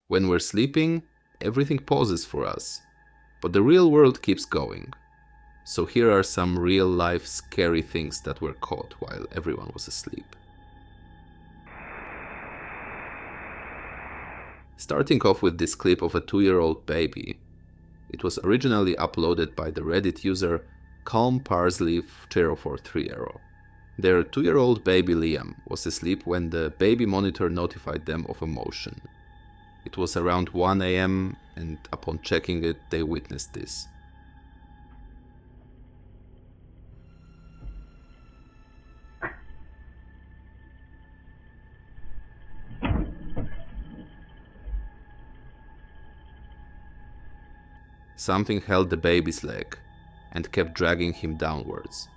When we're sleeping, everything pauses for us, but the real world keeps going. So here are some real-life scary things that were caught while everyone was asleep. Starting off with this clip of a 2-year-old baby. It was originally uploaded by the Reddit user calmparsley0430. Their 2-year-old baby Liam was asleep when the baby monitor notified them of a motion. It was around 1 AM and upon checking it, they witnessed this. Something held the baby's leg and kept dragging him downwards.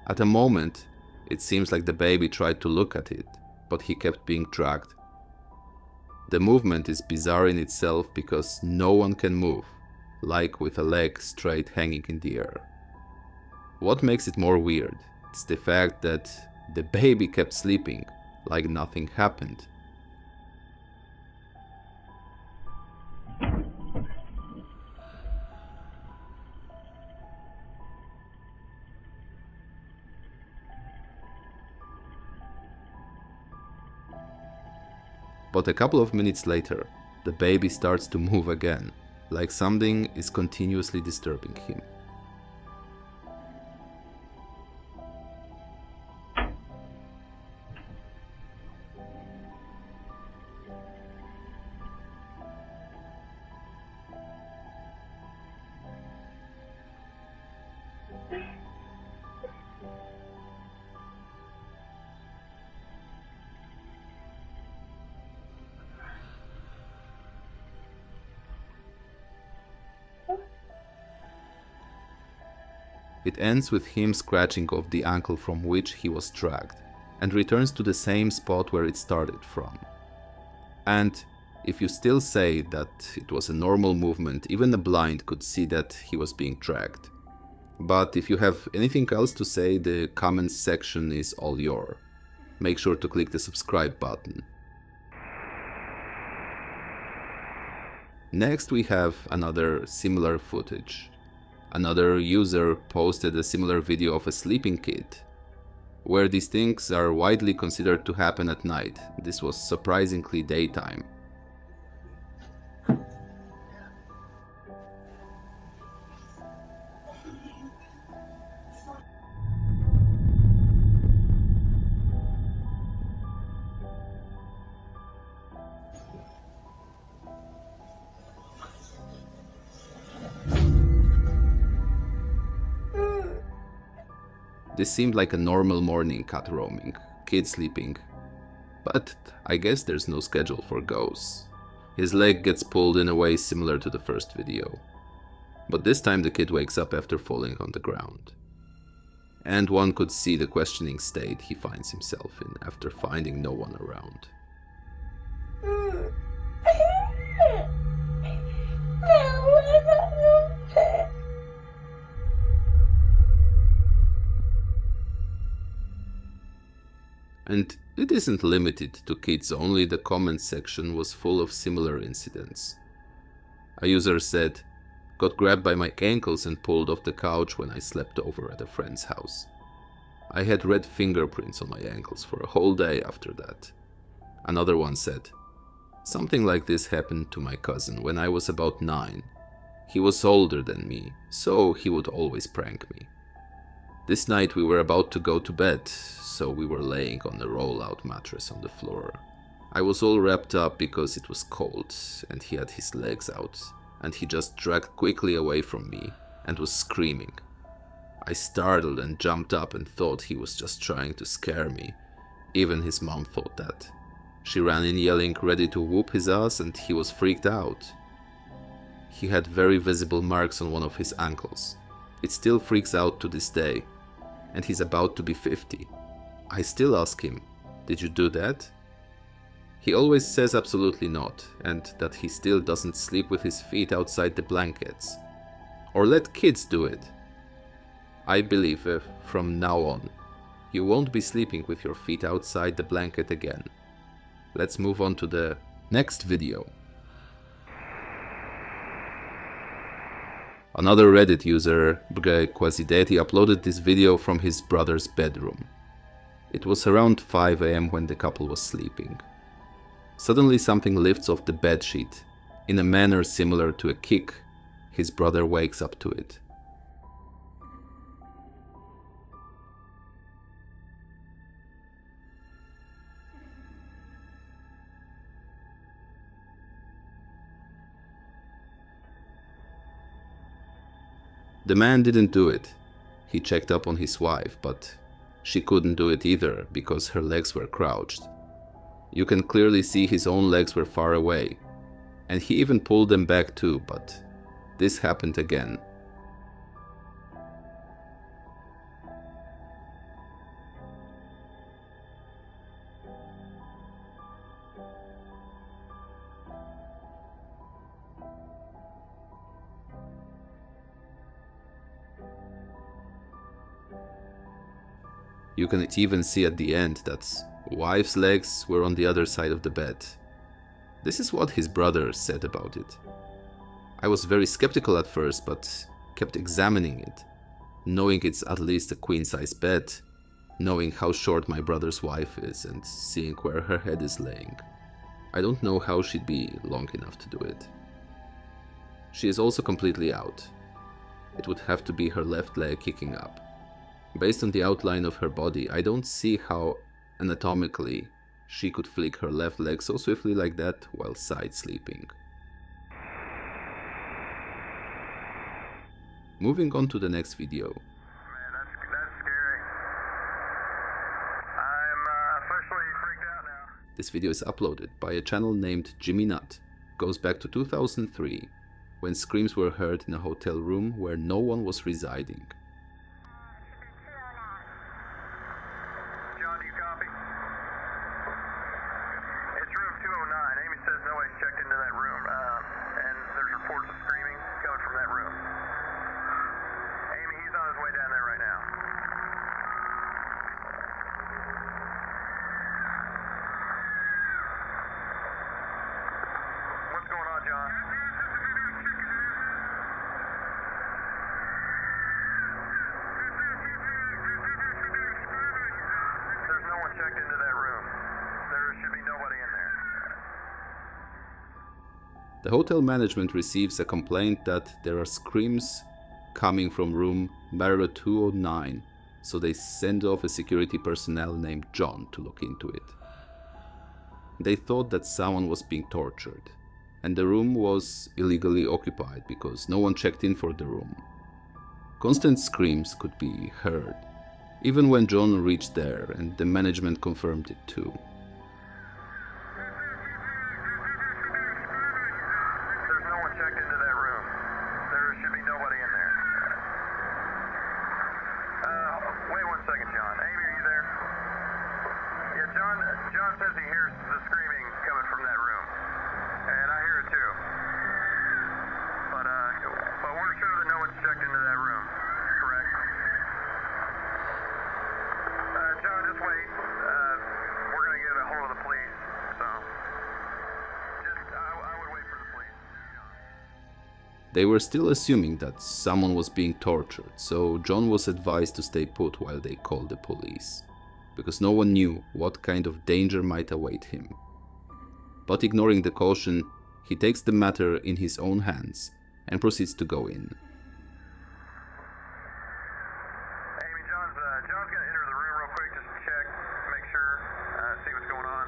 At a moment, it seems like the baby tried to look at it, but he kept being dragged. The movement is bizarre in itself because no one can move, like with a leg straight hanging in the air. What makes it more weird is the fact that the baby kept sleeping, like nothing happened. But a couple of minutes later, the baby starts to move again, like something is continuously disturbing him. It ends with him scratching off the ankle from which he was dragged, and returns to the same spot where it started from. And if you still say that it was a normal movement, even the blind could see that he was being dragged. But if you have anything else to say, the comments section is all yours. Make sure to click the subscribe button. Next we have another similar footage. Another user posted a similar video of a sleeping kid, where these things are widely considered to happen at night. This was surprisingly daytime. This seemed like a normal morning cat roaming, kid sleeping. But I guess there's no schedule for ghosts. His leg gets pulled in a way similar to the first video. But this time the kid wakes up after falling on the ground. And one could see the questioning state he finds himself in after finding no one around. And it isn't limited to kids only, the comments section was full of similar incidents. A user said, "Got grabbed by my ankles and pulled off the couch when I slept over at a friend's house. I had red fingerprints on my ankles for a whole day after that." Another one said, "Something like this happened to my cousin when I was about 9. He was older than me, so he would always prank me. This night we were about to go to bed, so we were laying on a roll-out mattress on the floor. I was all wrapped up because it was cold, and he had his legs out, and he just dragged quickly away from me and was screaming. I startled and jumped up and thought he was just trying to scare me. Even his mom thought that. She ran in yelling, ready to whoop his ass, and he was freaked out. He had very visible marks on one of his ankles. It still freaks out to this day, and he's about to be 50. I still ask him, did you do that? He always says absolutely not, and that he still doesn't sleep with his feet outside the blankets. Or let kids do it. I believe from now on, you won't be sleeping with your feet outside the blanket again. Let's move on to the next video. Another Reddit user, Quasideti, uploaded this video from his brother's bedroom. It was around 5 AM when the couple was sleeping. Suddenly something lifts off the bedsheet. In a manner similar to a kick, his brother wakes up to it. The man didn't do it. He checked up on his wife, but she couldn't do it either because her legs were crouched. You can clearly see his own legs were far away, and he even pulled them back too, but this happened again. You can even see at the end that wife's legs were on the other side of the bed. This is what his brother said about it. I was very skeptical at first, but kept examining it, knowing it's at least a queen-size bed, knowing how short my brother's wife is and seeing where her head is laying. I don't know how she'd be long enough to do it. She is also completely out. It would have to be her left leg kicking up. Based on the outline of her body, I don't see how anatomically she could flick her left leg so swiftly like that while side sleeping. Moving on to the next video. Man, that's scary. I'm officially freaked out now. This video is uploaded by a channel named Jimmy Nut. Goes back to 2003, when screams were heard in a hotel room where no one was residing. John, do you copy? It's room 209. Amy says nobody's checked into that room, and there's reports of screaming coming from that room. Amy, he's on his way down there right now. What's going on, John? There's no one checked into that room. There should be nobody in there. The hotel management receives a complaint that there are screams coming from room Marriott 209, so they send off a security personnel named John to look into it. They thought that someone was being tortured, and the room was illegally occupied because no one checked in for the room. Constant screams could be heard, even when John reached there, and the management confirmed it too. There's no one checked into that room. There should be nobody in there. Wait 1 second, John. Amy, are you there? Yeah, John says he hears the screaming coming from that room. And I hear it too. But we're sure that no one's checked into that room. Correct? John, just wait. We're going to get a hold of the police. So, I would wait for the police. They were still assuming that someone was being tortured, so John was advised to stay put while they called the police, because no one knew what kind of danger might await him. But ignoring the caution, he takes the matter in his own hands and proceeds to go in. Amy, John's going to enter the room real quick just to check, make sure, see what's going on.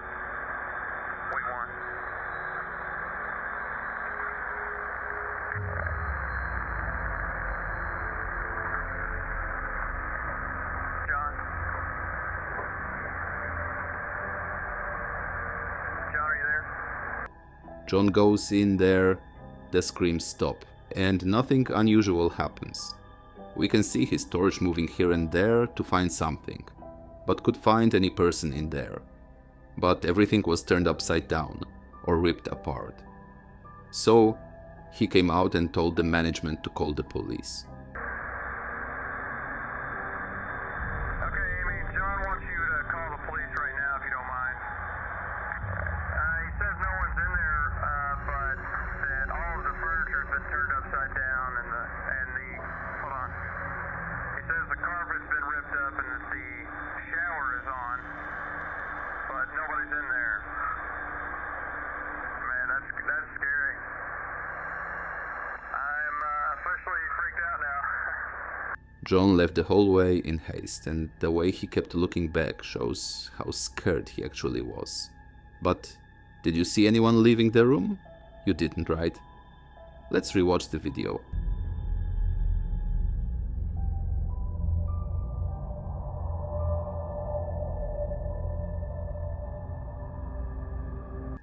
Wait one. John? John, are you there? John goes in there, the screams stop, and nothing unusual happens. We can see his torch moving here and there to find something, but could find any person in there. But everything was turned upside down, or ripped apart. So, he came out and told the management to call the police. Okay, Amy, John wants you to call the police right now if you don't mind. He says no one's in there, but that all of the furniture's been turned upside down and John left the hallway in haste, and the way he kept looking back shows how scared he actually was. But did you see anyone leaving the room? You didn't, right? Let's rewatch the video.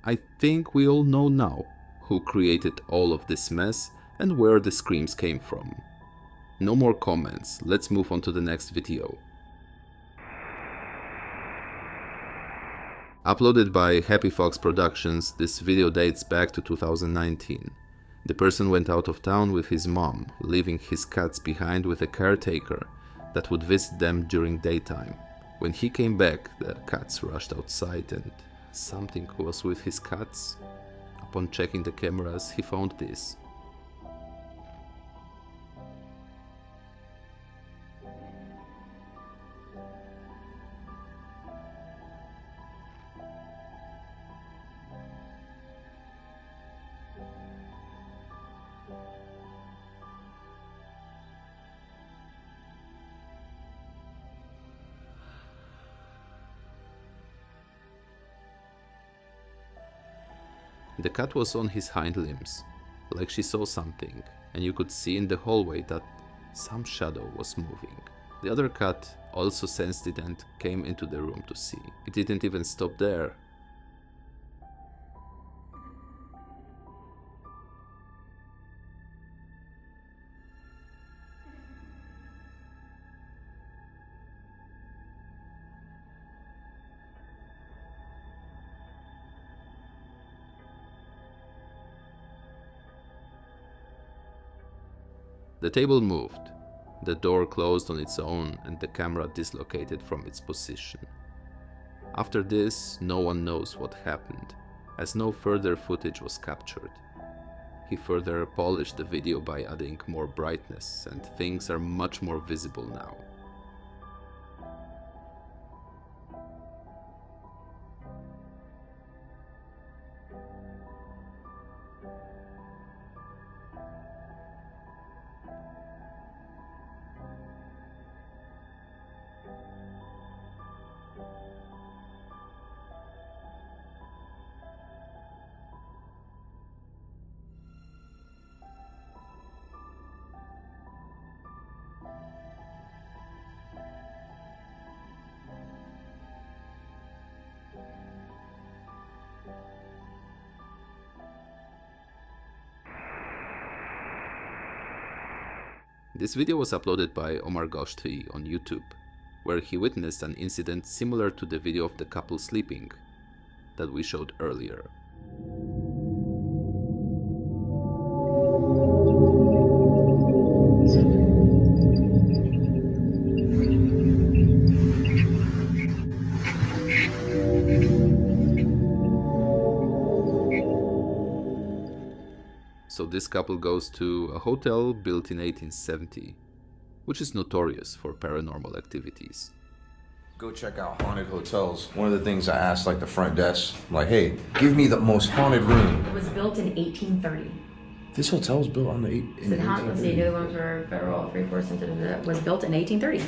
I think we all know now who created all of this mess and where the screams came from. No more comments, let's move on to the next video. Uploaded by Happy Fox Productions, this video dates back to 2019. The person went out of town with his mom, leaving his cats behind with a caretaker that would visit them during daytime. When he came back, the cats rushed outside and something was with his cats. Upon checking the cameras, he found this. The cat was on his hind limbs, like she saw something, and you could see in the hallway that some shadow was moving. The other cat also sensed it and came into the room to see. It didn't even stop there. The table moved, the door closed on its own, and the camera dislocated from its position. After this, no one knows what happened, as no further footage was captured. He further polished the video by adding more brightness, and things are much more visible now. This video was uploaded by Omar Goshti on YouTube, where he witnessed an incident similar to the video of the couple sleeping that we showed earlier. So this couple goes to a hotel built in 1870, which is notorious for paranormal activities. Go check out haunted hotels. One of the things I asked like the front desk, like, hey, give me the most haunted room. It was built in 1830. This hotel was built on the Let's see, the other ones were federal, 3/4 sensitive. It was built in 1830.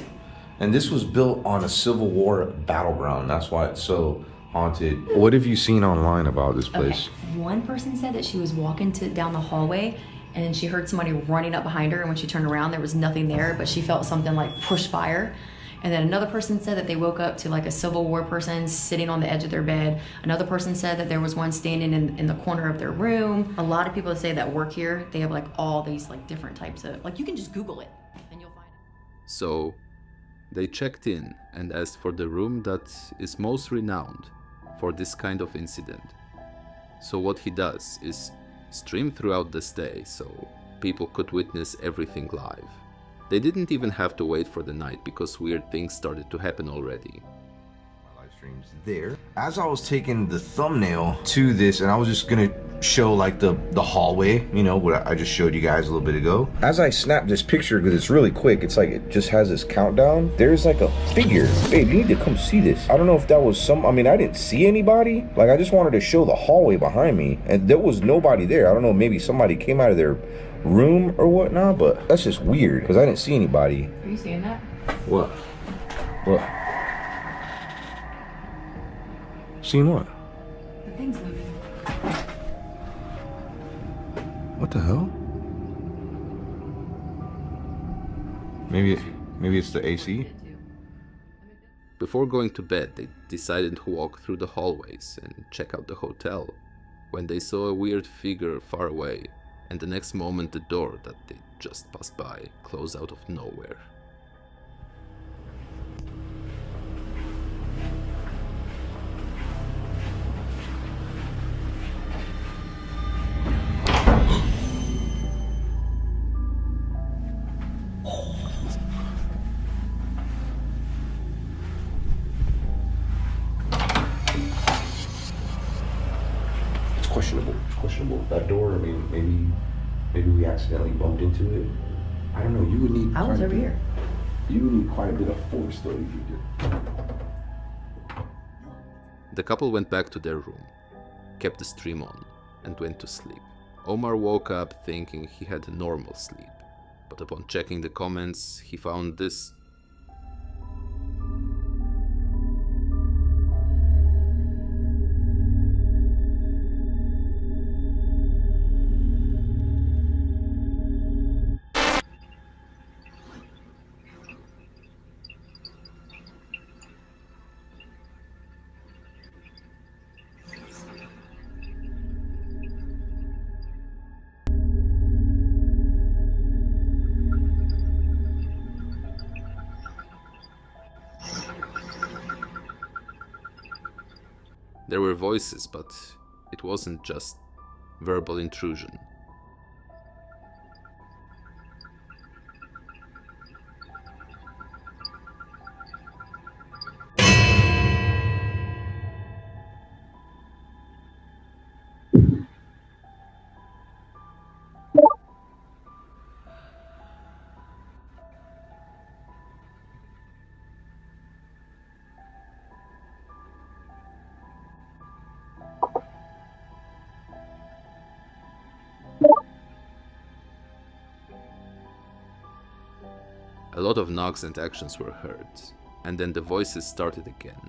And this was built on a Civil War battleground. That's why it's so haunted. What have you seen online about this place? Okay. One person said that she was walking down the hallway and she heard somebody running up behind her, and when she turned around there was nothing there, but she felt something like push fire. And then another person said that they woke up to like a Civil War person sitting on the edge of their bed. Another person said that there was one standing in the corner of their room. A lot of people that say that work here, they have like all these like different types of, like you can just Google it and you'll find it. So they checked in and asked for the room that is most renowned for this kind of incident. So what he does is stream throughout the stay so people could witness everything live. They didn't even have to wait for the night because weird things started to happen already. My live stream's there. As I was taking the thumbnail to this, and I was just gonna show like the hallway, you know, what I just showed you guys a little bit ago. As I snapped this picture, because it's really quick, it's like it just has this countdown. There's like a figure. Babe, you need to come see this. I don't know if that was I mean, I didn't see anybody. Like, I just wanted to show the hallway behind me, and there was nobody there. I don't know, maybe somebody came out of their room or whatnot, but that's just weird because I didn't see anybody. Are you seeing that? What? What? Seeing what? The thing's moving. What the hell? Maybe it's the AC? Before going to bed, they decided to walk through the hallways and check out the hotel, when they saw a weird figure far away, and the next moment the door that they just passed by closed out of nowhere. Questionable. That door, I mean, maybe we accidentally bumped into it. I don't know. You would need. I was over here. You would need quite a bit of force, though, if you did. The couple went back to their room, kept the stream on, and went to sleep. Omar woke up thinking he had a normal sleep, but upon checking the comments, he found this. There were voices, but it wasn't just verbal intrusion. A lot of knocks and actions were heard, and then the voices started again.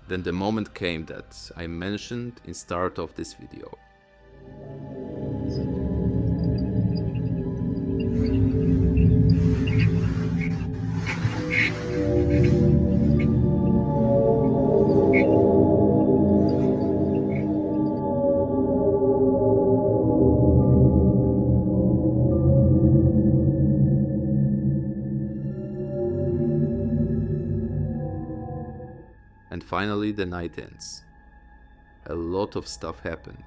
Then the moment came that I mentioned in start of this video. And finally the night ends. A lot of stuff happened.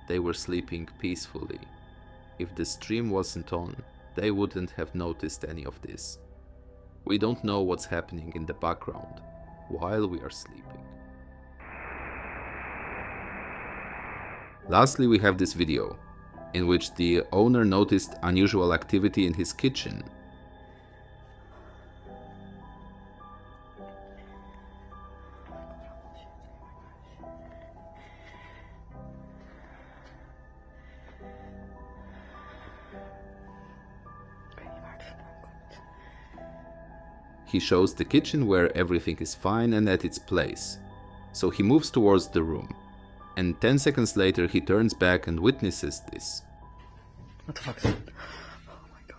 They were sleeping peacefully. If the stream wasn't on, they wouldn't have noticed any of this. We don't know what's happening in the background while we are sleeping. Lastly, we have this video, in which the owner noticed unusual activity in his kitchen. He shows the kitchen where everything is fine and at its place, so he moves towards the room, and 10 seconds later he turns back and witnesses this. What the fuck is that? Oh my god.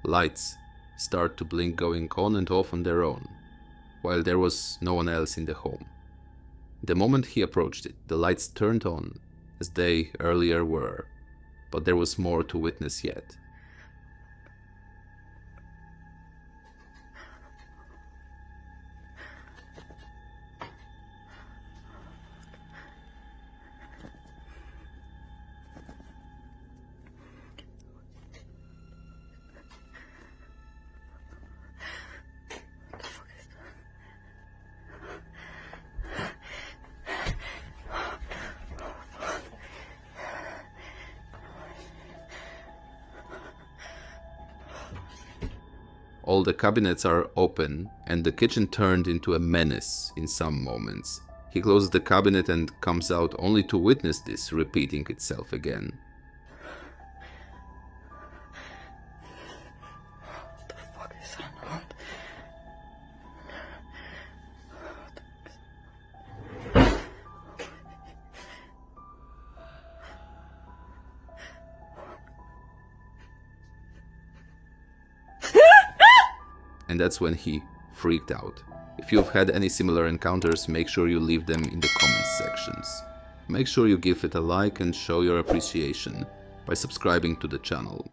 lights start to blink, going on and off on their own, while there was no one else in the home. The moment he approached it, the lights turned on as they earlier were, but there was more to witness yet. All the cabinets are open, and the kitchen turned into a menace in some moments. He closes the cabinet and comes out only to witness this repeating itself again. What the fuck is that not? And that's when he freaked out. If you've had any similar encounters, make sure you leave them in the comments sections. Make sure you give it a like and show your appreciation by subscribing to the channel.